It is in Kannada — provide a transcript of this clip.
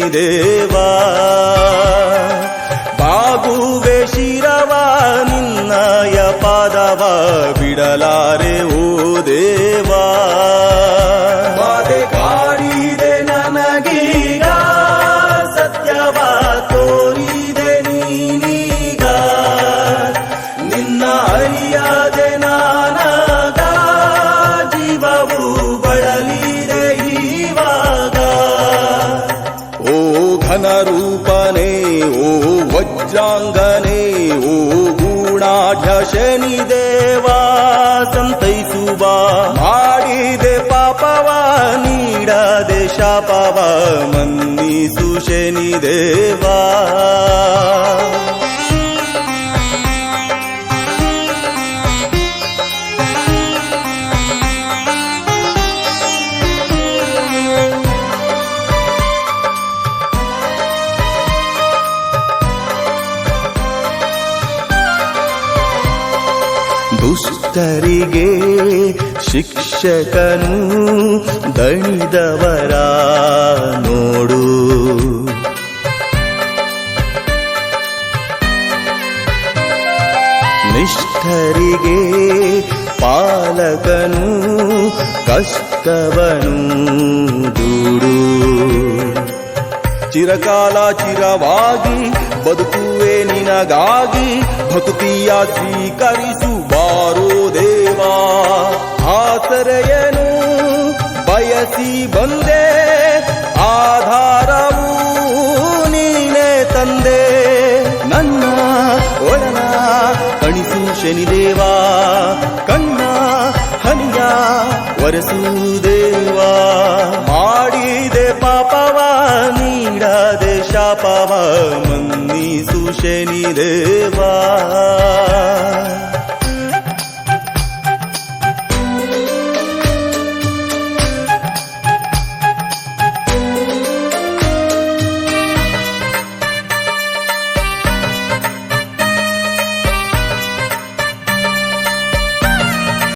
ಶನಿದೇವಾ. ಬಾಗುವೆ ಶಿರವ ನಿನ್ನಯ ಪಾದವ ಬಿಡಲಾರೆ ಓ ದೇವಾ. ಬಾಧೆ ಕಾಡಿದೆ ನನಗೀಗ ಸತ್ಯವ ತೋರಿದೆ ನೀನೀಗ. ನಿನ್ನ ಅರಿಯಾದೆ ನಾನಾಗ ಜೀವವು ಬಳಲಿದೆ ಈವಾಗ. ಓ ಘನರೂಪನೇ ಓ ವಜ್ರಾಂಗನೇ ಓ ಗೂಢಾಢ್ಯ ಶನಿದೇವಾ ಸಂತೈಸುವ. ಮಾಡಿದೆ ಪಾಪವ ನೀಡದೆ ಶಾಪವ ಮನ್ನಿಸು ಶನಿದೇವಾ. ದುಷ್ಟರಿಗೆ ಶಿಕ್ಷಕನು ದಣಿದವರ ನೋಡು. ನಿಷ್ಠರಿಗೆ ಪಾಲಕನು ಕಷ್ಟವನು ದೂಡು. ಚಿರಕಾಲ ಚಿರವಾಗಿ ಬದುಕುವೆ ನಿನಗಾಗಿ ಭಕ್ತಿಯ ಸ್ವೀಕರಿಸು ಬಾರೋ ದೇವಾ. ಆಸರೆಯನು ಬಯಸಿ ಬಂದೆ ಆಧಾರವು ನೀನೇ ತಂದೆ. ನನ್ನ ಒಡನ ಕಣಿಸು ಶನಿದೇವಾ ಕಣ್ಣ ಹನಿಯ ಒರೆಸು ದೇವಾ. ಮಾಡಿದೆ ಪಾಪವ ನೀಡದೆ ಶಾಪವ ಮನ್ನಿಸು ಶನಿದೇವಾ.